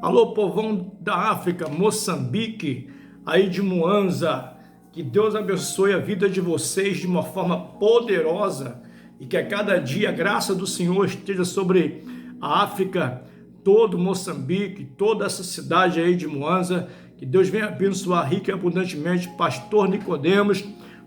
Alô, povão da África, Moçambique, aí de Moanza, que Deus abençoe a vida de vocês de uma forma poderosa e que a cada dia a graça do Senhor esteja sobre a África, todo Moçambique, toda essa cidade aí de Moanza, que Deus venha abençoar rica e abundantemente pastor Nicodemos,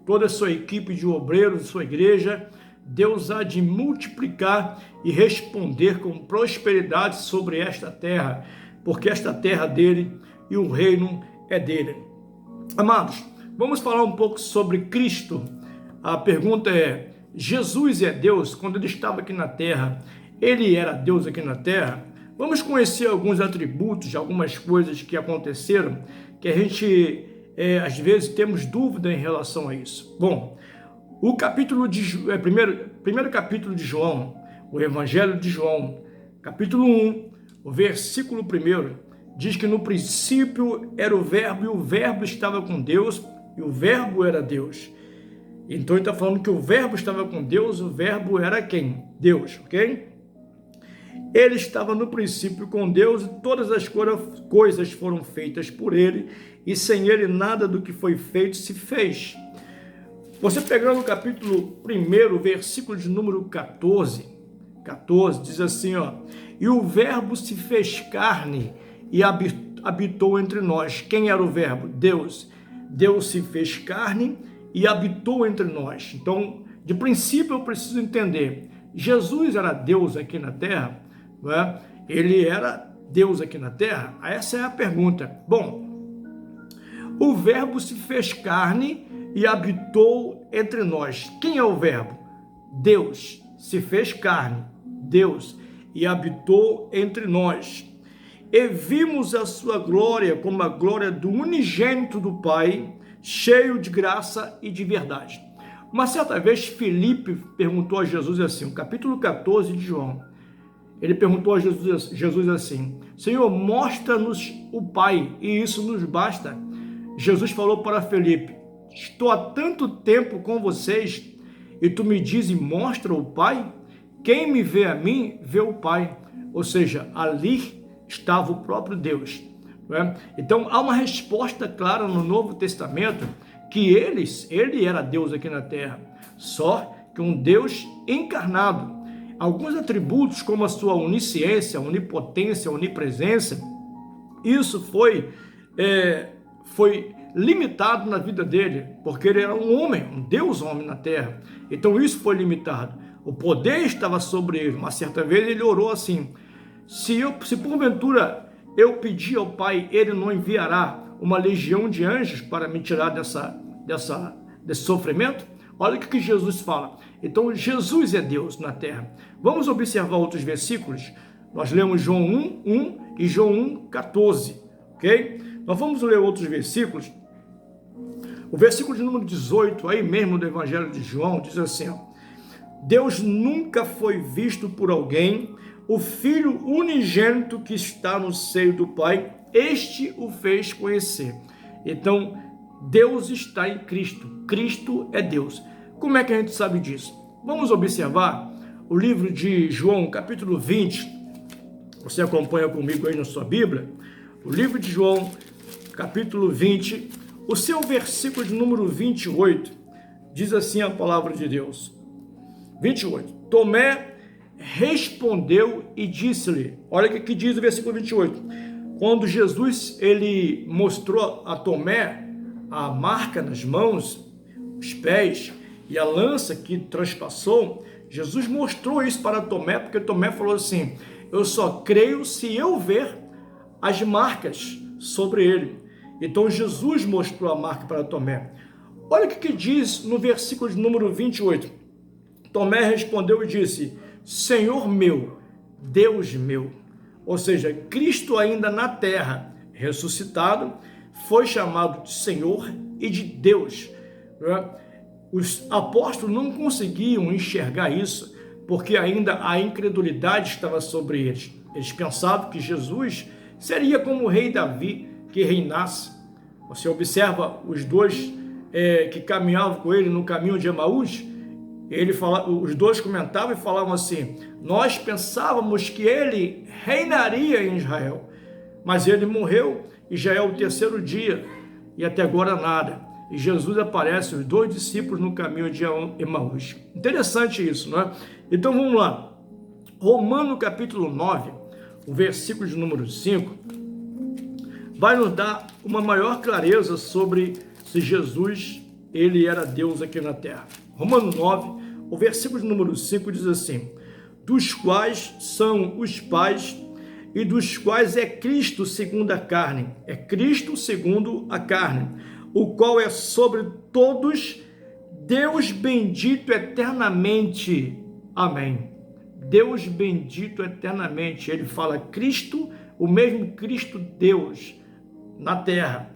toda a sua equipe de obreiros, sua igreja. Deus há de multiplicar e responder com prosperidade sobre esta terra, porque esta terra é dele e o reino é dele. Amados, vamos falar um pouco sobre Cristo. A pergunta é: Jesus é Deus? Quando ele estava aqui na terra, ele era Deus aqui na terra? Vamos conhecer alguns atributos, algumas coisas que aconteceram, que a gente, às vezes, temos dúvida em relação a isso. Bom, o capítulo primeiro capítulo de João, o Evangelho de João, capítulo 1, o versículo 1, diz que no princípio era o Verbo, e o Verbo estava com Deus, e o Verbo era Deus. Então ele está falando que o Verbo estava com Deus, o Verbo era quem? Deus, ok? Ele estava no princípio com Deus, e todas as coisas foram feitas por ele, e sem ele nada do que foi feito se fez. Você pegando o capítulo 1, versículo de número 14, diz assim, ó: e o Verbo se fez carne e habitou entre nós. Quem era o Verbo? Deus. Deus se fez carne e habitou entre nós. Então, de princípio, eu preciso entender: Jesus era Deus aqui na terra? Não é? Ele era Deus aqui na terra? Essa é a pergunta. Bom, o Verbo se fez carne e habitou entre nós. Quem é o Verbo? Deus. Se fez carne, Deus, e habitou entre nós. E vimos a sua glória como a glória do unigênito do Pai, cheio de graça e de verdade. Uma certa vez, Filipe perguntou a Jesus assim, no capítulo 14 de João, ele perguntou a Jesus assim: Senhor, mostra-nos o Pai, e isso nos basta. Jesus falou para Filipe: estou há tanto tempo com vocês, e tu me dizes, mostra o Pai? Quem me vê a mim, vê o Pai. Ou seja, ali estava o próprio Deus. Não é? Então, há uma resposta clara no Novo Testamento que ele era Deus aqui na terra, só que um Deus encarnado. Alguns atributos, como a sua onisciência, onipotência, onipresença, isso foi limitado na vida dele, porque ele era um homem, um Deus homem na terra. Então isso foi limitado. O poder estava sobre ele. Uma certa vez ele orou assim: se porventura eu pedir ao Pai, ele não enviará uma legião de anjos para me tirar desse sofrimento? Olha o que Jesus fala. Então Jesus é Deus na terra. Vamos observar outros versículos. Nós lemos João 1 e João 14, ok? Nós vamos ler outros versículos. O versículo de número 18, aí mesmo do Evangelho de João, diz assim, ó: Deus nunca foi visto por alguém, o Filho unigênito que está no seio do Pai, este o fez conhecer. Então, Deus está em Cristo, Cristo é Deus. Como é que a gente sabe disso? Vamos observar o livro de João, capítulo 20, você acompanha comigo aí na sua Bíblia, o livro de João, capítulo 20, o seu versículo de número 28, diz assim a palavra de Deus. 28. Tomé respondeu e disse-lhe, olha o que diz o versículo 28. Quando Jesus ele mostrou a Tomé a marca nas mãos, os pés e a lança que transpassou, Jesus mostrou isso para Tomé, porque Tomé falou assim: eu só creio se eu ver as marcas sobre ele. Então Jesus mostrou a marca para Tomé. Olha o que diz no versículo de número 28. Tomé respondeu e disse: Senhor meu, Deus meu. Ou seja, Cristo ainda na terra, ressuscitado, foi chamado de Senhor e de Deus. Os apóstolos não conseguiam enxergar isso, porque ainda a incredulidade estava sobre eles. Eles pensavam que Jesus seria como o rei Davi, que reinasse. Você observa os dois que caminhavam com ele no caminho de Emaús, os dois comentavam e falavam assim: nós pensávamos que ele reinaria em Israel. Mas ele morreu e já é o terceiro dia e até agora nada. E Jesus aparece aos 2 discípulos no caminho de Emaús. Interessante isso, não é? Então vamos lá. Romanos capítulo 9, o versículo de número 5, vai nos dar uma maior clareza sobre se Jesus, ele era Deus aqui na terra. Romanos 9, o versículo de número 5 diz assim: dos quais são os pais e dos quais é Cristo segundo a carne. É Cristo segundo a carne, o qual é sobre todos, Deus bendito eternamente. Amém. Deus bendito eternamente. Ele fala Cristo, o mesmo Cristo Deus na terra.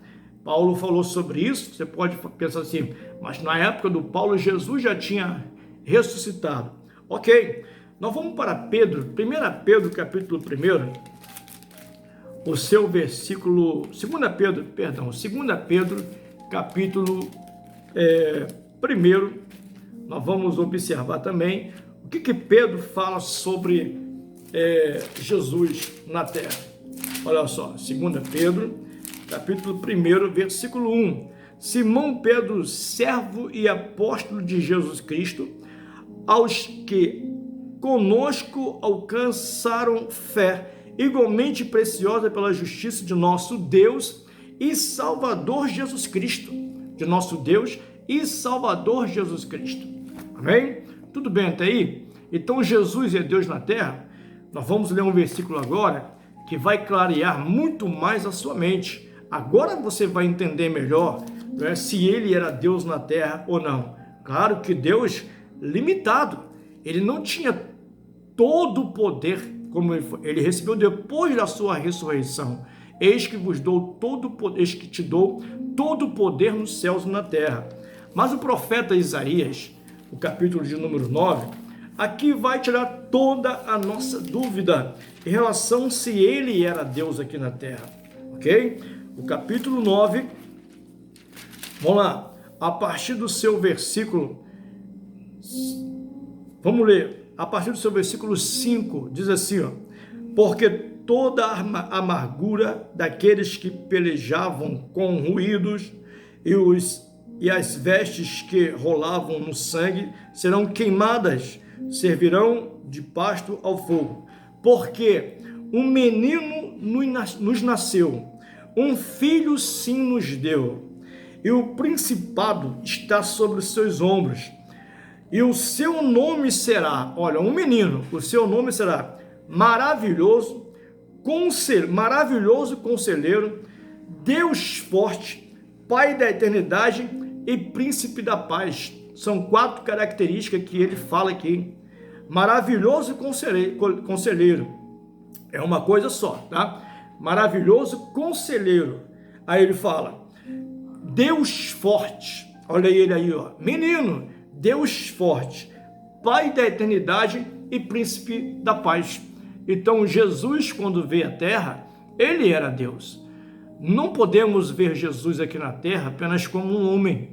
Paulo falou sobre isso. Você pode pensar assim, mas na época do Paulo, Jesus já tinha ressuscitado. Ok, nós vamos para Pedro, 1 Pedro capítulo 1, o seu versículo, 2 Pedro capítulo 1, nós vamos observar também o que Pedro fala sobre Jesus na terra. Olha só, 2 Pedro capítulo 1, versículo 1. Simão Pedro, servo e apóstolo de Jesus Cristo, aos que conosco alcançaram fé, igualmente preciosa pela justiça de nosso Deus e Salvador Jesus Cristo. De nosso Deus e Salvador Jesus Cristo. Amém? Tudo bem até aí? Então Jesus é Deus na terra. Nós vamos ler um versículo agora que vai clarear muito mais a sua mente. Agora você vai entender melhor, não é, se ele era Deus na terra ou não. Claro que Deus limitado, ele não tinha todo o poder como ele recebeu depois da sua ressurreição. Eis que vos dou todo o poder, eis que te dou todo o poder nos céus e na terra. Mas o profeta Isaías, o capítulo de número 9, aqui vai tirar toda a nossa dúvida em relação se ele era Deus aqui na terra, ok? O capítulo 9, vamos lá, a partir do seu versículo, vamos ler, a partir do seu versículo 5, diz assim, ó, porque toda a amargura daqueles que pelejavam com ruídos e as vestes que rolavam no sangue serão queimadas, servirão de pasto ao fogo. Porque um menino nos nasceu, um filho sim nos deu, e o principado está sobre os seus ombros. E o seu nome será, olha, um menino, o seu nome será maravilhoso conselheiro, Deus forte, Pai da eternidade e príncipe da paz. São 4 características que ele fala aqui. Maravilhoso conselheiro. É uma coisa só, tá? Maravilhoso conselheiro. Aí ele fala, Deus forte. Olha ele aí, ó. Menino, Deus forte, Pai da eternidade e príncipe da paz. Então Jesus, quando veio à terra, ele era Deus. Não podemos ver Jesus aqui na terra apenas como um homem,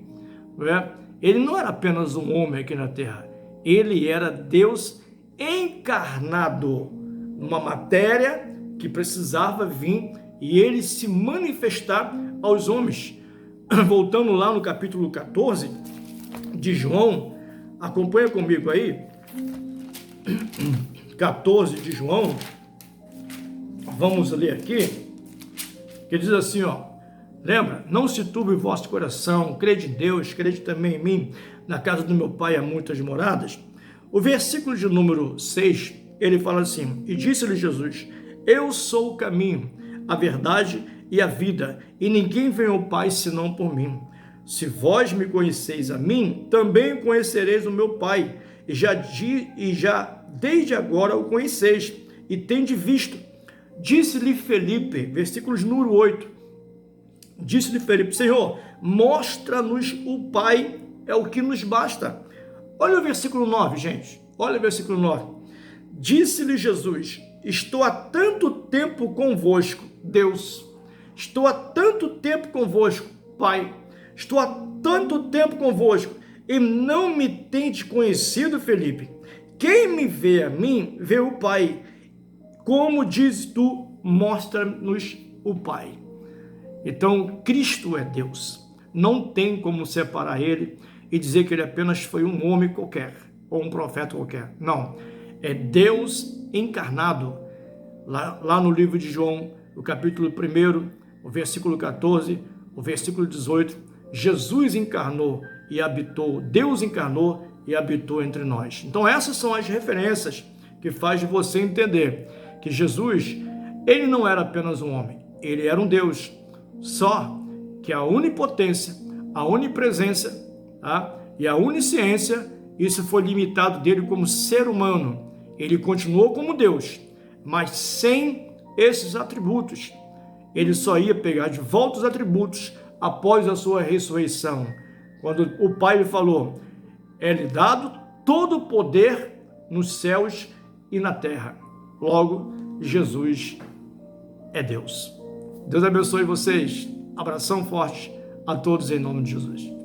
não é? Ele não era apenas um homem aqui na terra, ele era Deus encarnado, uma matéria que precisava vir e ele se manifestar aos homens. Voltando lá no capítulo 14 de João, acompanha comigo aí, 14 de João, vamos ler aqui, que diz assim, ó, lembra? Não se turbe o vosso coração, crede em Deus, crede também em mim, na casa do meu pai há muitas moradas. O versículo de número 6, ele fala assim, e disse-lhe Jesus, eu sou o caminho, a verdade e a vida, e ninguém vem ao Pai senão por mim. Se vós me conheceis a mim, também conhecereis o meu Pai, e já desde agora o conheceis, e tende visto. Disse-lhe Felipe, versículos número 8, disse-lhe Felipe, Senhor, mostra-nos o Pai, é o que nos basta. Olha o versículo 9, gente, olha o versículo 9. Disse-lhe Jesus, estou há tanto tempo convosco, Deus, estou há tanto tempo convosco, Pai, estou há tanto tempo convosco, e não me tendes conhecido, Felipe. Quem me vê a mim, vê o Pai. como dizes tu, mostra-nos o Pai. Então, Cristo é Deus. Não tem como separar ele e dizer que ele apenas foi um homem qualquer, ou um profeta qualquer. Não, é Deus encarnado. Lá no livro de João, no capítulo 1, o versículo 14, o versículo 18, Jesus encarnou e habitou, Deus encarnou e habitou entre nós. Então essas são as referências que faz de você entender que Jesus, ele não era apenas um homem, ele era um Deus, só que a onipotência, a onipresença, e a onisciência, isso foi limitado dele como ser humano. Ele continuou como Deus, mas sem esses atributos. Ele só ia pegar de volta os atributos após a sua ressurreição. Quando o Pai lhe falou, é-lhe dado todo o poder nos céus e na terra. Logo, Jesus é Deus. Deus abençoe vocês. Abração forte a todos em nome de Jesus.